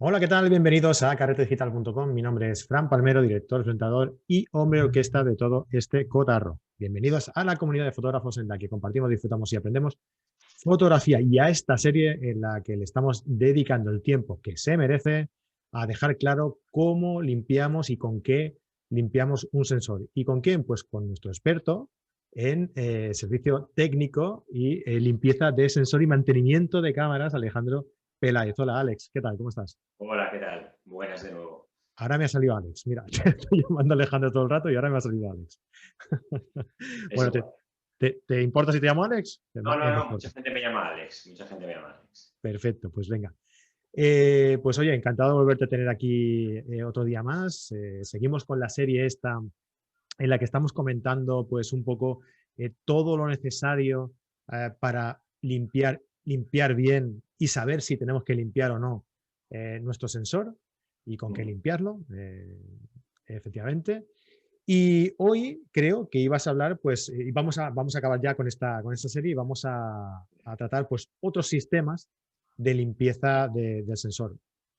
Hola, ¿qué tal? Bienvenidos a carretedigital.com. Mi nombre es Fran Palmero, director, presentador y hombre orquesta de todo este cotarro. Bienvenidos a la comunidad de fotógrafos en la que compartimos, disfrutamos y aprendemos fotografía y a esta serie en la que le estamos dedicando el tiempo que se merece a dejar claro cómo limpiamos y con qué limpiamos un sensor. ¿Y con quién? Pues con nuestro experto en servicio técnico y limpieza de sensor y mantenimiento de cámaras, Alejandro Peláez. Hola, Alex, ¿qué tal? ¿Cómo estás? Hola, ¿qué tal? Buenas de nuevo. Ahora me ha salido Alex. Mira, te estoy llamando a Alejandro todo el rato y ahora me ha salido Alex. Es Bueno, igual. ¿te importa si te llamo Alex? No, no, Es no, más mucha corto. gente me llama Alex. Mucha gente me llama Alex. Perfecto, pues venga. Pues oye, encantado de volverte a tener aquí otro día más. Seguimos con la serie esta en la que estamos comentando pues un poco todo lo necesario para limpiar bien y saber si tenemos que limpiar o no nuestro sensor y con qué Ujú. limpiarlo, efectivamente. Y hoy creo que ibas a hablar, pues, y vamos a acabar ya con esta serie y vamos a tratar pues otros sistemas de limpieza del sensor.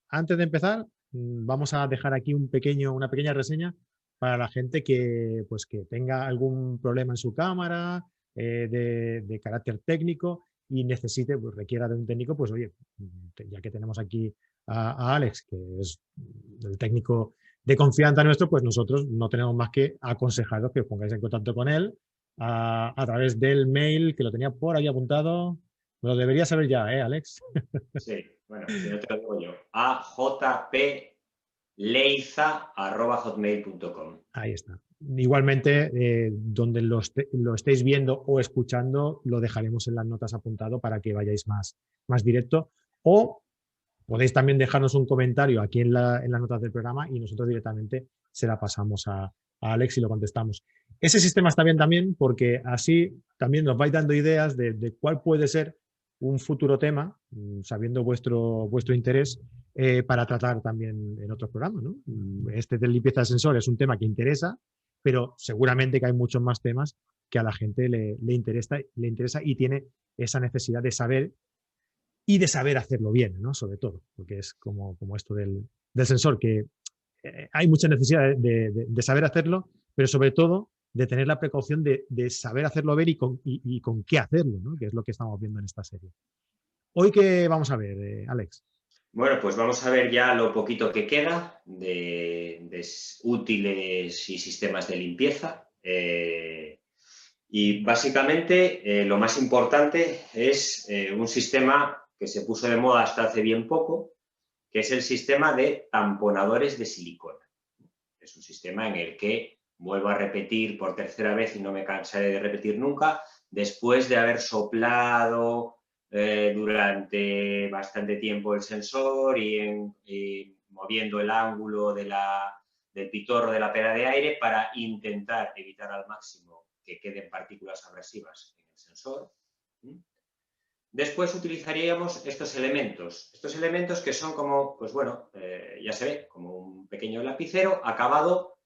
Antes de empezar, vamos a dejar aquí una pequeña reseña para la gente que, pues, que tenga algún problema en su cámara, de carácter técnico y necesite, pues, requiera de un técnico, pues oye, ya que tenemos aquí a Alex, que es el técnico de confianza nuestro, pues nosotros no tenemos más que aconsejaros que os pongáis en contacto con él a través del mail que lo tenía por ahí apuntado. Lo deberías saber ya, ¿eh, Alex? Sí, bueno, si no te lo digo yo. ajpleiza@hotmail.com. Ahí está. Igualmente, donde lo estéis viendo o escuchando, lo dejaremos en las notas apuntado para que vayáis más directo. O podéis también dejarnos un comentario aquí en las notas del programa y nosotros directamente se la pasamos a Alex y lo contestamos. Ese sistema está bien también porque así también nos vais dando ideas de cuál puede ser un futuro tema, sabiendo vuestro interés, para tratar también en otros programas, ¿no? Este de limpieza de sensor es un tema que interesa, pero seguramente que hay muchos más temas que a la gente le interesa y tiene esa necesidad de saber y de saber hacerlo bien, ¿no? Sobre todo, porque es como esto del sensor, que hay mucha necesidad de saber hacerlo, pero sobre todo de tener la precaución de saber hacerlo bien y con qué hacerlo, ¿no? Que es lo que estamos viendo en esta serie. Hoy, ¿qué vamos a ver, Alex? Bueno, pues vamos a ver ya lo poquito que queda de útiles y sistemas de limpieza. Y básicamente lo más importante es un sistema que se puso de moda hasta hace bien poco, que es el sistema de tamponadores de silicona. Es un sistema en el que, vuelvo a repetir por tercera vez y no me cansaré de repetir nunca, después de haber soplado durante bastante tiempo el sensor y moviendo el ángulo del pitorro de la pera de aire para intentar evitar al máximo que queden partículas abrasivas en el sensor. Después utilizaríamos estos elementos que son como, pues bueno, ya se ve, como un pequeño lapicero acabado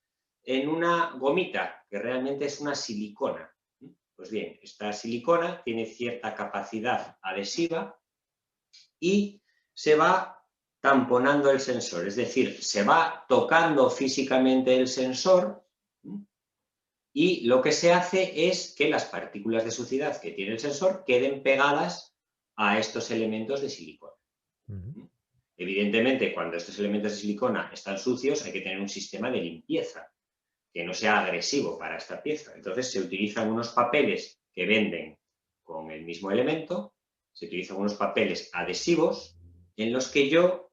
en una gomita, que realmente es una silicona. Pues bien, esta silicona tiene cierta capacidad adhesiva y se va tamponando el sensor, es decir, se va tocando físicamente el sensor y lo que se hace es que las partículas de suciedad que tiene el sensor queden pegadas a estos elementos de silicona. Uh -huh. Evidentemente, cuando estos elementos de silicona están sucios, hay que tener un sistema de limpieza que no sea agresivo para esta pieza. Entonces, se utilizan unos papeles que venden con el mismo elemento, se utilizan unos papeles adhesivos en los que yo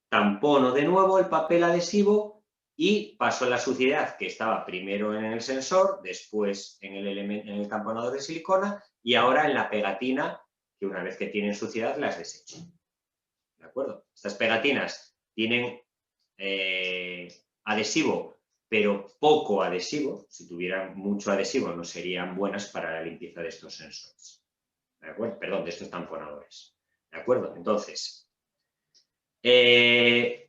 tampono de nuevo el papel adhesivo y paso la suciedad que estaba primero en el sensor, después en el tamponador de silicona y ahora en la pegatina, que una vez que tienen suciedad las desecho. ¿De acuerdo? Estas pegatinas tienen adhesivo, pero poco adhesivo. Si tuvieran mucho adhesivo no serían buenas para la limpieza de estos sensores. ¿De acuerdo? Perdón, de estos tamponadores. ¿De acuerdo? Entonces, ¿es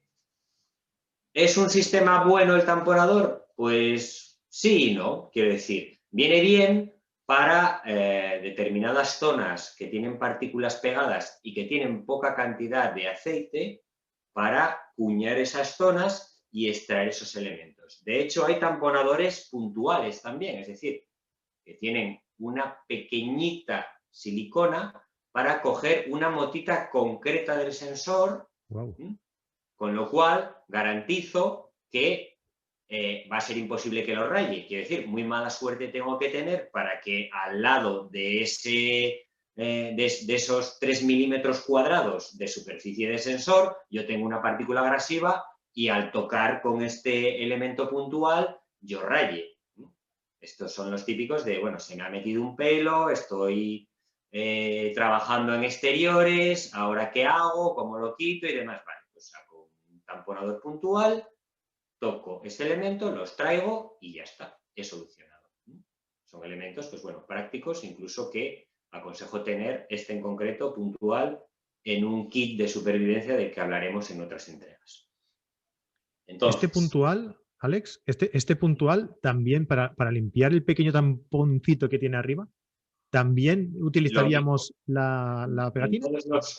un sistema bueno el tamponador? Pues sí y no. Quiero decir, viene bien para determinadas zonas que tienen partículas pegadas y que tienen poca cantidad de aceite, para cuñar esas zonas y extraer esos elementos. De hecho, hay tamponadores puntuales también, es decir, que tienen una pequeñita silicona para coger una motita concreta del sensor, Wow. con lo cual garantizo que va a ser imposible que lo raye. Quiero decir, muy mala suerte tengo que tener para que al lado de, de esos 3 milímetros cuadrados de superficie de sensor yo tengo una partícula abrasiva y al tocar con este elemento puntual yo raye. Estos son los típicos de, bueno, se me ha metido un pelo, estoy trabajando en exteriores, ¿ahora qué hago? ¿Cómo lo quito? Y demás. Vale, pues saco un tamponador puntual, toco ese elemento, los traigo y ya está, he solucionado. Son elementos, pues bueno, prácticos, incluso que aconsejo tener este en concreto, puntual, en un kit de supervivencia del que hablaremos en otras entregas. Este Entonces, puntual, Alex, este puntual también para limpiar el pequeño tamponcito que tiene arriba, ¿también lo mismo. utilizaríamos la pegatina?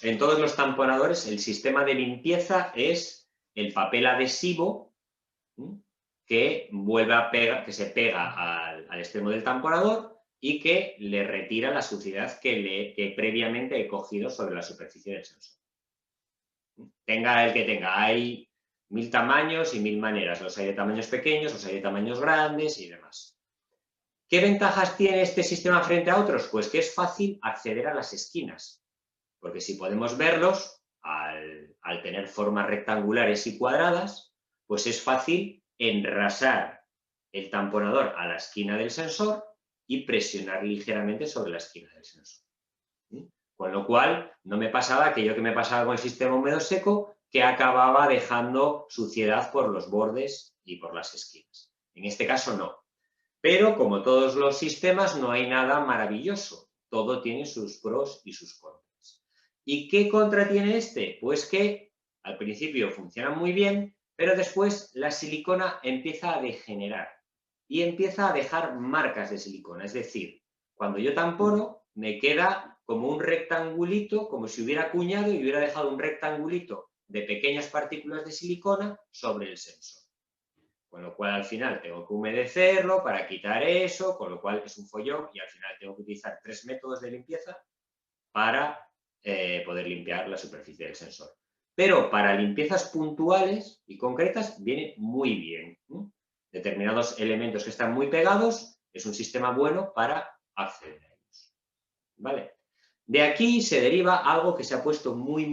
En todos los tamponadores, el sistema de limpieza es el papel adhesivo que vuelve a pegar, que se pega al extremo del tamponador y que le retira la suciedad que previamente he cogido sobre la superficie del sensor. Tenga el que tenga, hay 1000 tamaños y 1000 maneras. Los hay de tamaños pequeños, los hay de tamaños grandes y demás. ¿Qué ventajas tiene este sistema frente a otros? Pues que es fácil acceder a las esquinas, porque si podemos verlos, al tener formas rectangulares y cuadradas, pues es fácil enrasar el tamponador a la esquina del sensor y presionar ligeramente sobre la esquina del sensor. Con lo cual, no me pasaba aquello que me pasaba con el sistema húmedo seco, que acababa dejando suciedad por los bordes y por las esquinas. En este caso no. Pero, como todos los sistemas, no hay nada maravilloso. Todo tiene sus pros y sus contras. ¿Y qué contra tiene este? Pues que al principio funciona muy bien, pero después la silicona empieza a degenerar y empieza a dejar marcas de silicona. Es decir, cuando yo tampono, me queda como un rectangulito, como si hubiera acuñado y hubiera dejado un rectangulito de pequeñas partículas de silicona sobre el sensor. Con lo cual al final tengo que humedecerlo para quitar eso, con lo cual es un follón y al final tengo que utilizar 3 métodos de limpieza para poder limpiar la superficie del sensor. Pero para limpiezas puntuales y concretas viene muy bien. Determinados elementos que están muy pegados es un sistema bueno para acceder a ellos. ¿Vale? De aquí se deriva algo que se ha puesto muy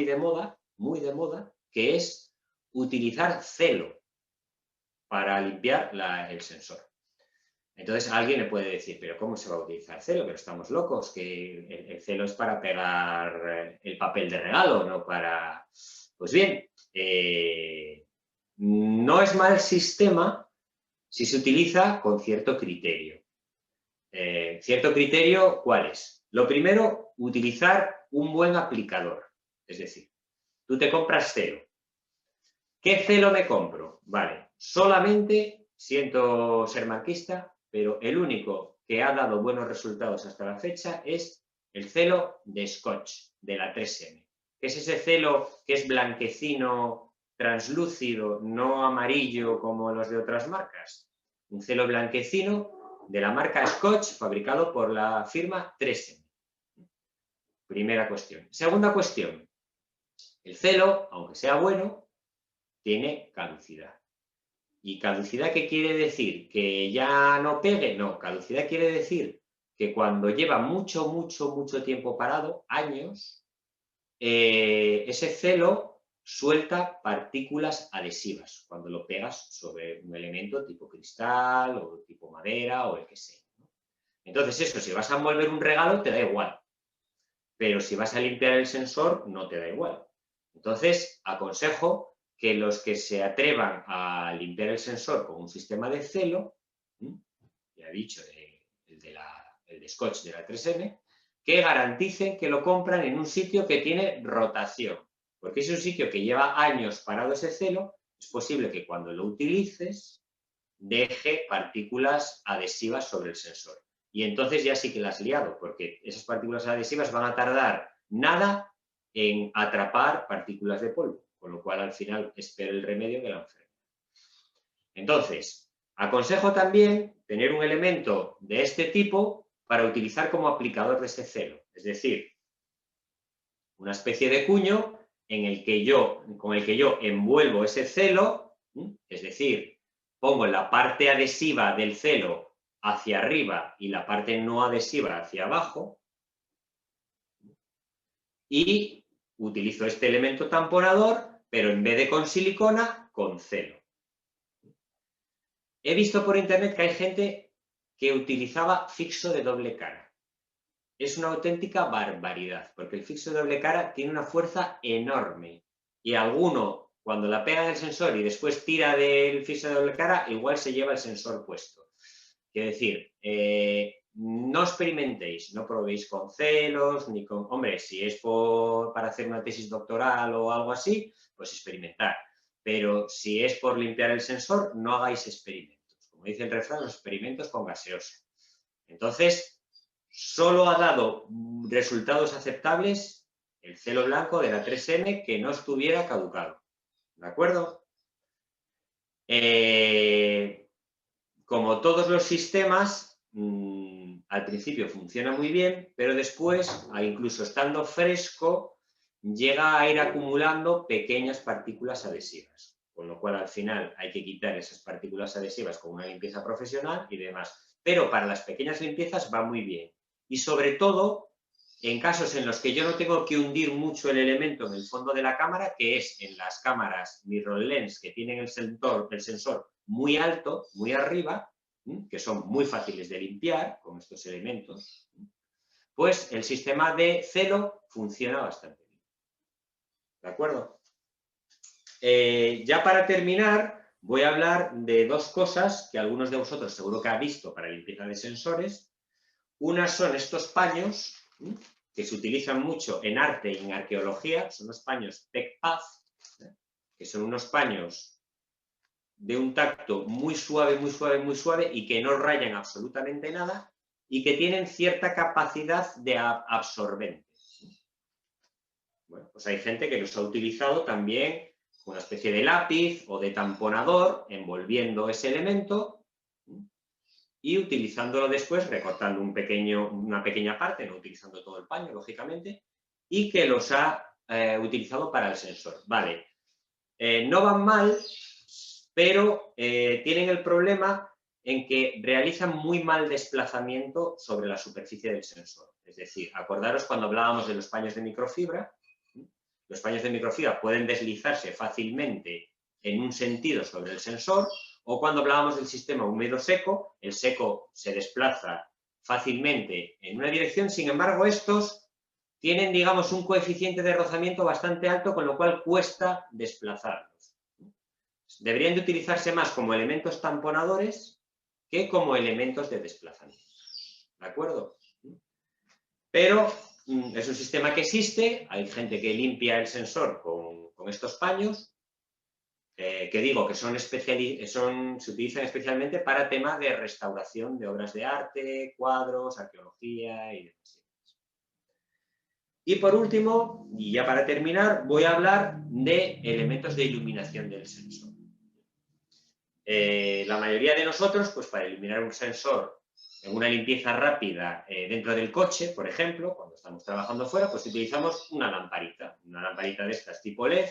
de moda, que es utilizar celo para limpiar el sensor. Entonces alguien le puede decir, pero ¿cómo se va a utilizar celo? Pero estamos locos, que el celo es para pegar el papel de regalo, no para... Pues bien, no es mal sistema si se utiliza con cierto criterio. ¿Cierto criterio cuál es? Lo primero, utilizar un buen aplicador. Es decir, tú te compras celo. ¿Qué celo me compro? Vale, solamente, siento ser marquista, pero el único que ha dado buenos resultados hasta la fecha es el celo de Scotch, de la 3M. Que es ese celo que es blanquecino, translúcido, no amarillo como los de otras marcas. Un celo blanquecino de la marca Scotch, fabricado por la firma 3M. Primera cuestión. Segunda cuestión. El celo, aunque sea bueno, tiene caducidad. ¿Y caducidad qué quiere decir? ¿Que ya no pegue? No, caducidad quiere decir que cuando lleva mucho tiempo parado, años, ese celo suelta partículas adhesivas cuando lo pegas sobre un elemento tipo cristal o tipo madera o el que sea. Entonces eso, si vas a envolver un regalo, te da igual. Pero si vas a limpiar el sensor, no te da igual. Entonces, aconsejo que los que se atrevan a limpiar el sensor con un sistema de celo, ya he dicho, el de Scotch de la 3M, que garanticen que lo compran en un sitio que tiene rotación. Porque si es un sitio que lleva años parado ese celo, es posible que cuando lo utilices deje partículas adhesivas sobre el sensor. Y entonces ya sí que la has liado, porque esas partículas adhesivas van a tardar nada en atrapar partículas de polvo. con lo cual al final es peor el remedio que la enfermedad. Entonces, aconsejo también tener un elemento de este tipo para utilizar como aplicador de ese celo, es decir, una especie de cuño con el que yo envuelvo ese celo, es decir, pongo la parte adhesiva del celo hacia arriba y la parte no adhesiva hacia abajo, y utilizo este elemento tamponador, pero en vez de con silicona, con celo. He visto por internet que hay gente que utilizaba fixo de doble cara. Es una auténtica barbaridad, porque el fixo de doble cara tiene una fuerza enorme y alguno, cuando la pega en el sensor y después tira del fixo de doble cara, igual se lleva el sensor puesto. Quiero decir, no experimentéis, no probéis con celos, ni con... Hombre, si es para hacer una tesis doctoral o algo así, pues experimentar. Pero si es por limpiar el sensor, no hagáis experimentos. Como dice el refrán, los experimentos con gaseosa. Entonces, solo ha dado resultados aceptables el celo blanco de la 3M que no estuviera caducado. ¿De acuerdo? Como todos los sistemas, al principio funciona muy bien, pero después, incluso estando fresco, llega a ir acumulando pequeñas partículas adhesivas. Con lo cual, al final, hay que quitar esas partículas adhesivas con una limpieza profesional y demás. Pero para las pequeñas limpiezas va muy bien. Y sobre todo, en casos en los que yo no tengo que hundir mucho el elemento en el fondo de la cámara, que es en las cámaras mirrorless que tienen el sensor muy alto, muy arriba, que son muy fáciles de limpiar con estos elementos, pues el sistema de celo funciona bastante bien. ¿De acuerdo? Ya para terminar, voy a hablar de dos cosas que algunos de vosotros seguro que habéis visto para limpieza de sensores. Unas son estos paños, que se utilizan mucho en arte y en arqueología, son los paños PECPAZ, que son unos paños de un tacto muy suave, muy suave, muy suave y que no rayan absolutamente nada y que tienen cierta capacidad de absorbente. Bueno, pues hay gente que los ha utilizado también con una especie de lápiz o de tamponador envolviendo ese elemento y utilizándolo después, recortando una pequeña parte, no utilizando todo el paño, lógicamente, y que los ha utilizado para el sensor. Vale, no van mal, pero tienen el problema en que realizan muy mal desplazamiento sobre la superficie del sensor. Es decir, acordaros cuando hablábamos de los paños de microfibra, los paños de microfibra pueden deslizarse fácilmente en un sentido sobre el sensor, o cuando hablábamos del sistema húmedo-seco, el seco se desplaza fácilmente en una dirección, sin embargo, estos tienen, digamos, un coeficiente de rozamiento bastante alto, con lo cual cuesta desplazarlos. Deberían de utilizarse más como elementos tamponadores que como elementos de desplazamiento. ¿De acuerdo? Pero es un sistema que existe, hay gente que limpia el sensor con estos paños, que digo que se utilizan especialmente para temas de restauración de obras de arte, cuadros, arqueología y demás. Y por último, y ya para terminar, voy a hablar de elementos de iluminación del sensor. La mayoría de nosotros, pues para iluminar un sensor en una limpieza rápida dentro del coche, por ejemplo, cuando estamos trabajando fuera, pues utilizamos una lamparita de estas tipo LED.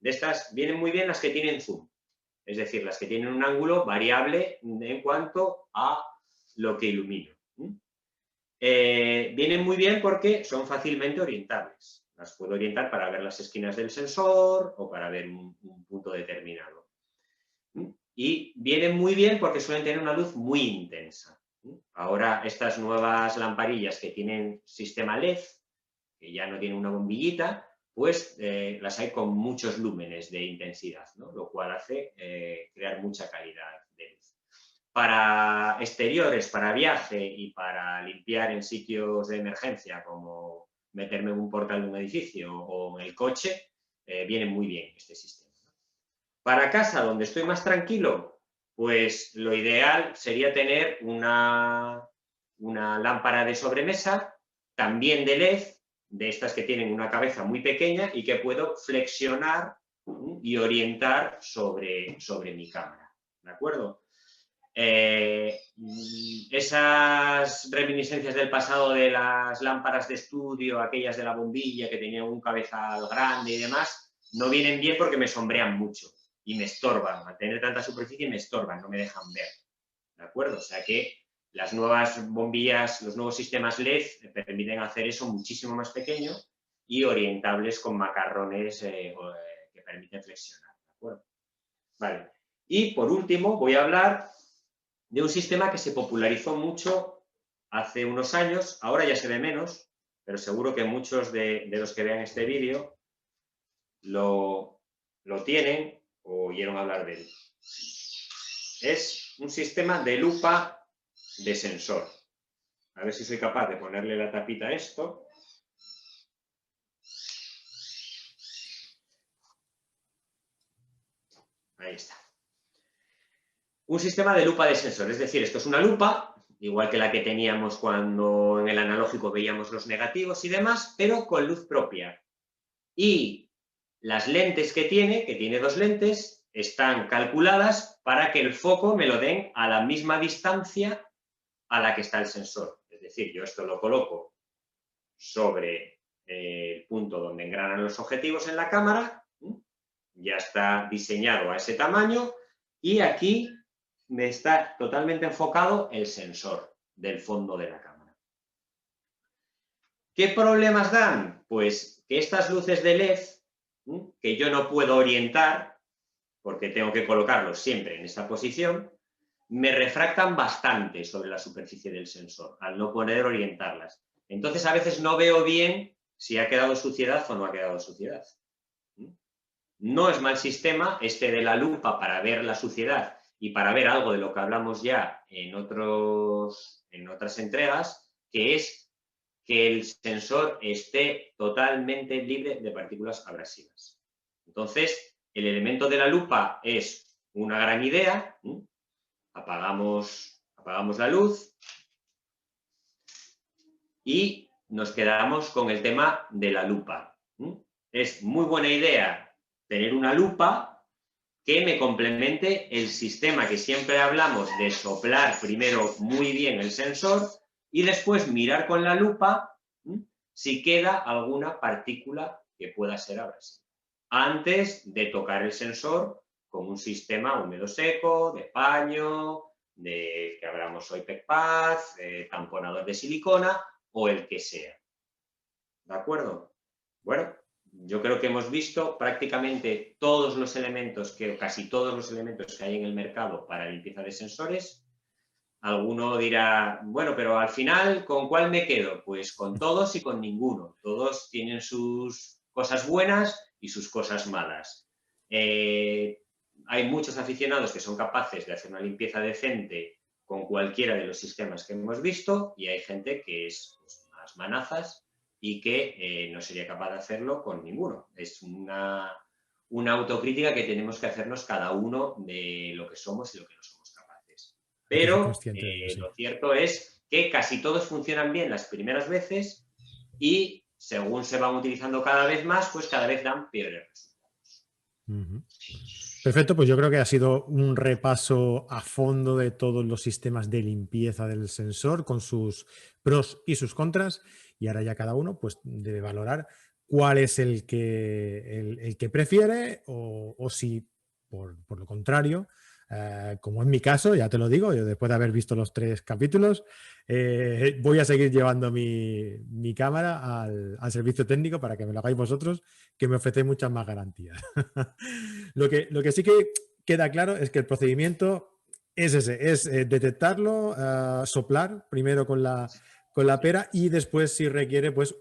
De estas vienen muy bien las que tienen zoom, es decir, las que tienen un ángulo variable en cuanto a lo que ilumino. Vienen muy bien porque son fácilmente orientables. Las puedo orientar para ver las esquinas del sensor o para ver un punto determinado. Y vienen muy bien porque suelen tener una luz muy intensa. Ahora estas nuevas lamparillas que tienen sistema LED, que ya no tienen una bombillita, pues las hay con muchos lúmenes de intensidad, ¿no? Lo cual hace crear mucha calidad de luz. Para exteriores, para viaje y para limpiar en sitios de emergencia, como meterme en un portal de un edificio o en el coche, viene muy bien este sistema. Para casa, donde estoy más tranquilo, pues lo ideal sería tener una lámpara de sobremesa, también de LED, de estas que tienen una cabeza muy pequeña y que puedo flexionar y orientar sobre mi cámara, ¿de acuerdo? Esas reminiscencias del pasado de las lámparas de estudio, aquellas de la bombilla que tenían un cabezal grande y demás, no vienen bien porque me sombrean mucho y me estorban. Al tener tanta superficie me estorban, no me dejan ver, ¿de acuerdo? O sea que las nuevas bombillas, los nuevos sistemas LED permiten hacer eso muchísimo más pequeño y orientables con macarrones que permiten flexionar, ¿de acuerdo? Vale. Y por último voy a hablar de un sistema que se popularizó mucho hace unos años, ahora ya se ve menos, pero seguro que muchos de los que vean este vídeo lo tienen o oyeron hablar de él. Es un sistema de lupa de sensor. A ver si soy capaz de ponerle la tapita a esto. Ahí está. Un sistema de lupa de sensor, es decir, esto es una lupa, igual que la que teníamos cuando en el analógico veíamos los negativos y demás, pero con luz propia. Y las lentes que tiene 2 lentes, están calculadas para que el foco me lo den a la misma distancia a la que está el sensor. Es decir, yo esto lo coloco sobre el punto donde engranan los objetivos en la cámara, ya está diseñado a ese tamaño, y aquí me está totalmente enfocado el sensor del fondo de la cámara. ¿Qué problemas dan? Pues que estas luces de LED, que yo no puedo orientar, porque tengo que colocarlos siempre en esta posición, me refractan bastante sobre la superficie del sensor, al no poder orientarlas. Entonces, a veces no veo bien si ha quedado suciedad o no ha quedado suciedad. No es mal sistema este de la lupa para ver la suciedad y para ver algo de lo que hablamos ya en otras entregas, que es que el sensor esté totalmente libre de partículas abrasivas. Entonces, el elemento de la lupa es una gran idea. Apagamos la luz y nos quedamos con el tema de la lupa. Es muy buena idea tener una lupa que me complemente el sistema que siempre hablamos de soplar primero muy bien el sensor y después mirar con la lupa si queda alguna partícula que pueda ser abrasiva, antes de tocar el sensor con un sistema húmedo seco, de paño, de que hablamos hoy PECPAZ, tamponador de silicona o el que sea. ¿De acuerdo? Bueno, yo creo que hemos visto prácticamente todos los elementos, casi todos los elementos que hay en el mercado para limpieza de sensores. Alguno dirá, bueno, pero al final, ¿con cuál me quedo? Pues con todos y con ninguno. Todos tienen sus cosas buenas y sus cosas malas. Hay muchos aficionados que son capaces de hacer una limpieza decente con cualquiera de los sistemas que hemos visto, y hay gente que es más manazas y que no sería capaz de hacerlo con ninguno. Es una autocrítica que tenemos que hacernos cada uno de lo que somos y lo que no somos capaces. Pero lo cierto es que casi todos funcionan bien las primeras veces y según se van utilizando cada vez más, pues cada vez dan peores resultados. Perfecto, pues yo creo que ha sido un repaso a fondo de todos los sistemas de limpieza del sensor con sus pros y sus contras, y ahora ya cada uno pues debe valorar cuál es el que prefiere o si por lo contrario, como en mi caso, ya te lo digo, yo después de haber visto los 3 capítulos, voy a seguir llevando mi cámara al servicio técnico para que me lo hagáis vosotros, que me ofrecéis muchas más garantías. Lo que sí que queda claro es que el procedimiento es ese, es detectarlo, soplar primero con la pera y después, si requiere, pues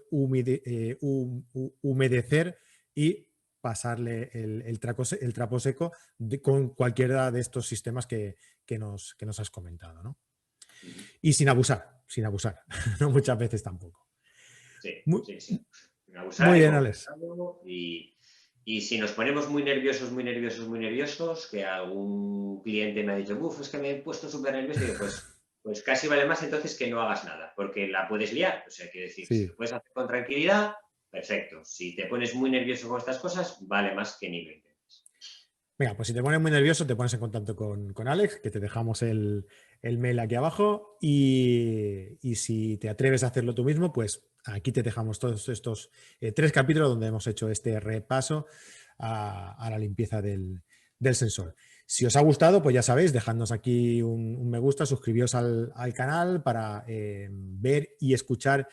humedecer y pasarle el trapo seco con cualquiera de estos sistemas que nos has comentado, ¿no? Y sin abusar, no muchas veces tampoco. Sí, sí. Sin abusar, muy bien, Alex. Y si nos ponemos muy nerviosos, que algún cliente me ha dicho, es que me he puesto súper nervioso, y digo, pues casi vale más entonces que no hagas nada, porque la puedes liar. O sea, quiero decir, si lo puedes hacer con tranquilidad, perfecto. Si te pones muy nervioso con estas cosas, vale más que ni lo intentes. Venga, pues si te pones muy nervioso, te pones en contacto con Alex, que te dejamos el mail aquí abajo. Y si te atreves a hacerlo tú mismo, pues aquí te dejamos todos estos 3 capítulos donde hemos hecho este repaso a la limpieza del sensor. Si os ha gustado, pues ya sabéis, dejadnos aquí un me gusta, suscribíos al canal para ver y escuchar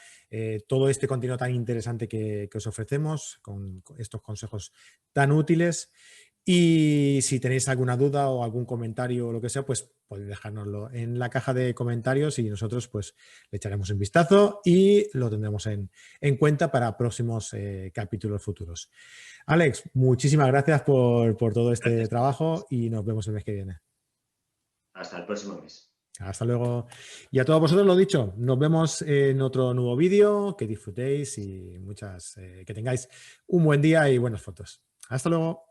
todo este contenido tan interesante que os ofrecemos, con estos consejos tan útiles. Y si tenéis alguna duda o algún comentario o lo que sea, pues podéis dejárnoslo en la caja de comentarios y nosotros pues le echaremos un vistazo y lo tendremos en cuenta para próximos capítulos futuros. Alex, muchísimas gracias por todo este Gracias. trabajo y nos vemos el mes que viene. Hasta el próximo mes. Hasta luego. Y a todos vosotros lo dicho, nos vemos en otro nuevo vídeo, que disfrutéis y que tengáis un buen día y buenas fotos. Hasta luego.